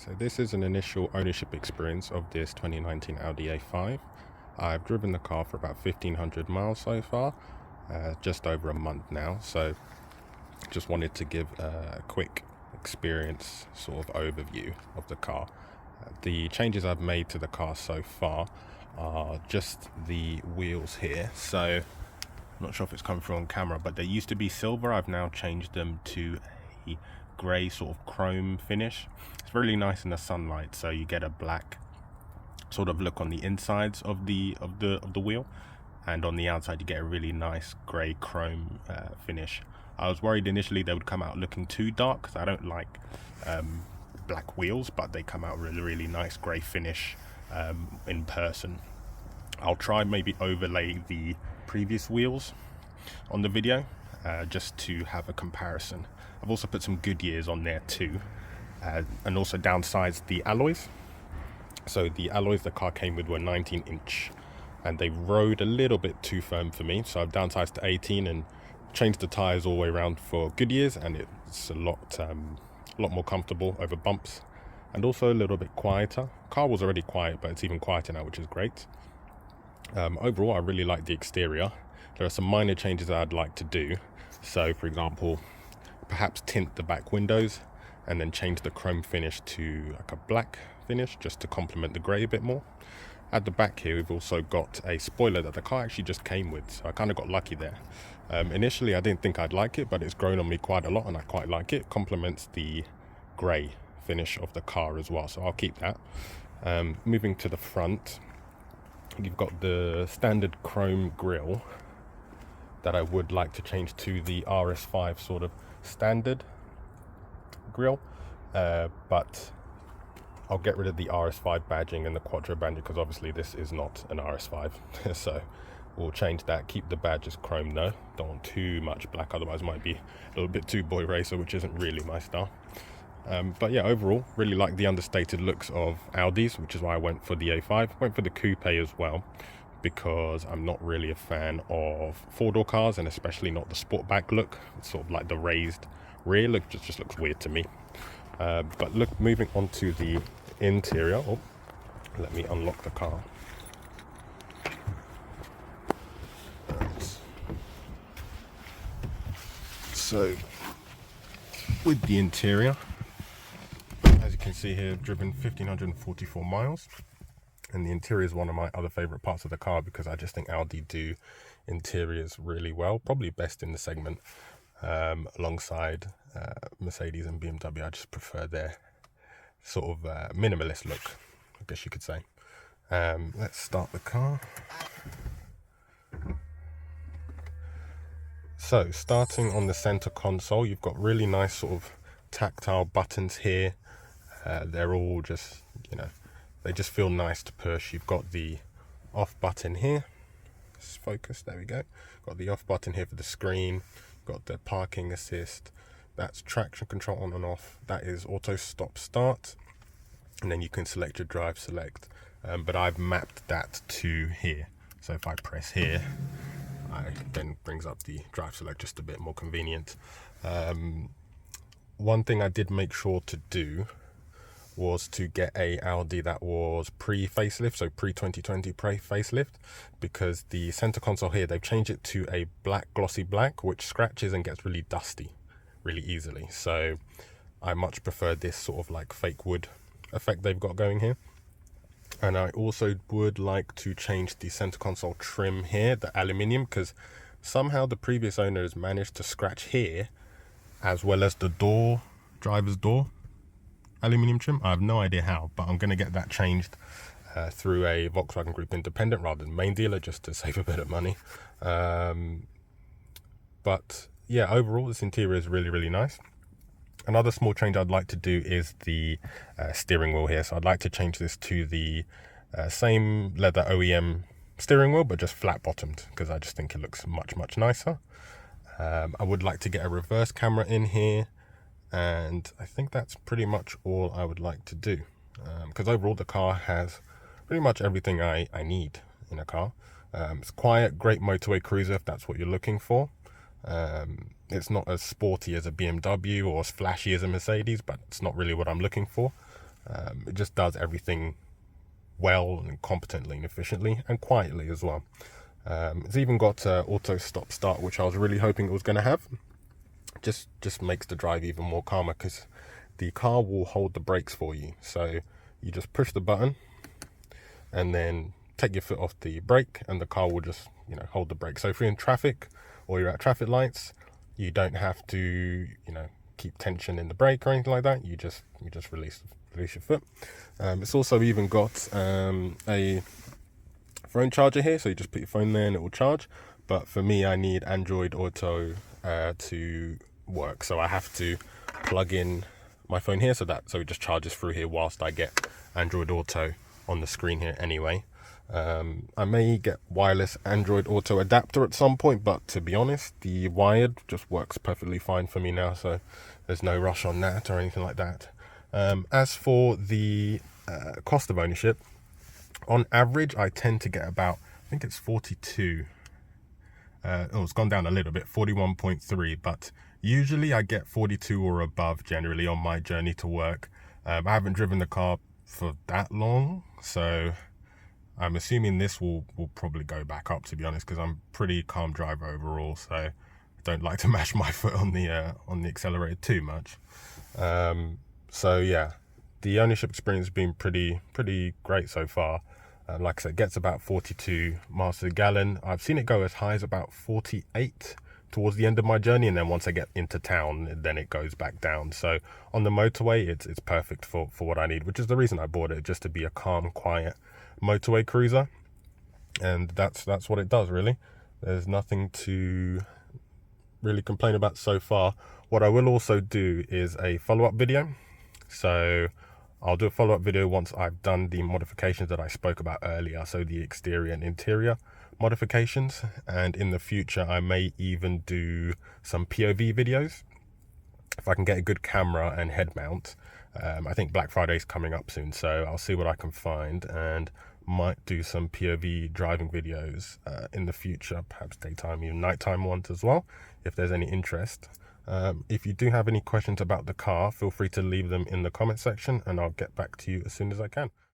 So this is an initial ownership experience of this 2019 Audi A5. I've driven the car for about 1,500 miles so far, just over a month now. So just wanted to give a quick experience sort of overview of the car. The changes I've made to the car so far are just the wheels here. So I'm not sure if it's coming through on camera, but they used to be silver. I've now changed them to a grey sort of chrome finish. It's really nice in the sunlight, so you get a black sort of look on the insides of the wheel, and on the outside you get a really nice grey chrome finish. I was worried initially they would come out looking too dark because I don't like black wheels, but they come out really nice grey finish in person. I'll try maybe overlay the previous wheels on the video just to have a comparison. I've also put some Goodyears on there too, and also downsized the alloys. So the alloys the car came with were 19-inch, and they rode a little bit too firm for me, so I've downsized to 18 and changed the tires all the way around for Goodyears, and it's a lot more comfortable over bumps, and also a little bit quieter. Car was already quiet, but it's even quieter now, which is great. Overall, I really like the exterior. There are some minor changes that I'd like to do. So, for example, perhaps tint the back windows and then change the chrome finish to like a black finish just to complement the grey a bit more. At the back here, we've also got a spoiler that the car actually just came with, so I kind of got lucky there. Initially, I didn't think I'd like it, but it's grown on me quite a lot and I quite like it. It complements the grey finish of the car as well, so I'll keep that. Moving to the front, you've got the standard chrome grille that I would like to change to the RS5 sort of standard grille, but I'll get rid of the RS5 badging and the Quattro badging because obviously this is not an RS5. So we'll change that, keep the badges chrome though. Don't want too much black, otherwise it might be a little bit too boy racer, which isn't really my style. But yeah, overall, really like the understated looks of Audis, which is why I went for the A5. Went for the coupe as well, because I'm not really a fan of four-door cars, and especially not the sportback look. It's sort of like the raised rear look just looks weird to me. But look, moving on to the interior. Oh, let me unlock the car. So, with the interior, as you can see here, I've driven 1,544 miles. And the interior is one of my other favorite parts of the car because I just think Audi do interiors really well, probably best in the segment, alongside Mercedes and BMW. I just prefer their sort of minimalist look, I guess you could say. Let's start the car. So starting on the center console, you've got really nice sort of tactile buttons here. They're all just, they just feel nice to push. You've got the off button here. Let's focus, there we go. Got the off button here for the screen. Got the parking assist. That's traction control on and off. That is auto stop start. And then you can select your drive select. But I've mapped that to here. So if I press here, it then brings up the drive select, just a bit more convenient. One thing I did make sure to do was to get a Audi that was pre-facelift, so pre-2020 facelift, because the center console here, they've changed it to a black, glossy black, which scratches and gets really dusty really easily. So I much prefer this sort of like fake wood effect they've got going here. And I also would like to change the center console trim here, the aluminium, because somehow the previous owners managed to scratch here as well as the door, driver's door aluminium trim. I have no idea how, but I'm going to get that changed through a Volkswagen Group independent rather than main dealer, just to save a bit of money. But yeah, overall this interior is really nice. Another small change I'd like to do is the steering wheel here. So I'd like to change this to the same leather OEM steering wheel, but just flat bottomed, because I just think it looks much nicer. I would like to get a reverse camera in here, and I think that's pretty much all I would like to do, because overall the car has pretty much everything I need in a car. It's quiet, great motorway cruiser if that's what you're looking for. It's not as sporty as a BMW or as flashy as a Mercedes, but it's not really what I'm looking for. It just does everything well and competently and efficiently and quietly as well. It's even got auto stop start, which I was really hoping it was going to have. Just makes the drive even more calmer, because the car will hold the brakes for you. So you just push the button and then take your foot off the brake, and the car will just, hold the brake. So if you're in traffic or you're at traffic lights, you don't have to, keep tension in the brake or anything like that. You just release your foot. It's also even got a phone charger here, so you just put your phone there and it will charge. But for me, I need Android Auto to work, so I have to plug in my phone here, so it just charges through here whilst I get Android Auto on the screen here anyway. I may get wireless Android Auto adapter at some point, but to be honest, the wired just works perfectly fine for me now, so there's no rush on that or anything like that. As for the cost of ownership, on average I tend to get about, I think it's 42. It's gone down a little bit, 41.3, but usually I get 42 or above generally on my journey to work. I haven't driven the car for that long, so I'm assuming this will probably go back up, to be honest, because I'm a pretty calm driver overall, so I don't like to mash my foot on the accelerator too much. So yeah, the ownership experience has been pretty great so far. Like I said, it gets about 42 miles to the gallon. I've seen it go as high as about 48 towards the end of my journey, and then once I get into town, then it goes back down. So on the motorway, it's perfect for what I need, which is the reason I bought it, just to be a calm, quiet motorway cruiser. And that's what it does, really. There's nothing to really complain about so far. What I will also do is a follow-up video. So I'll do a follow-up video once I've done the modifications that I spoke about earlier, so the exterior and interior modifications, and in the future I may even do some POV videos if I can get a good camera and head mount. I think Black Friday is coming up soon, so I'll see what I can find and might do some POV driving videos in the future, perhaps daytime, even nighttime ones as well, if there's any interest. If you do have any questions about the car, feel free to leave them in the comment section and I'll get back to you as soon as I can.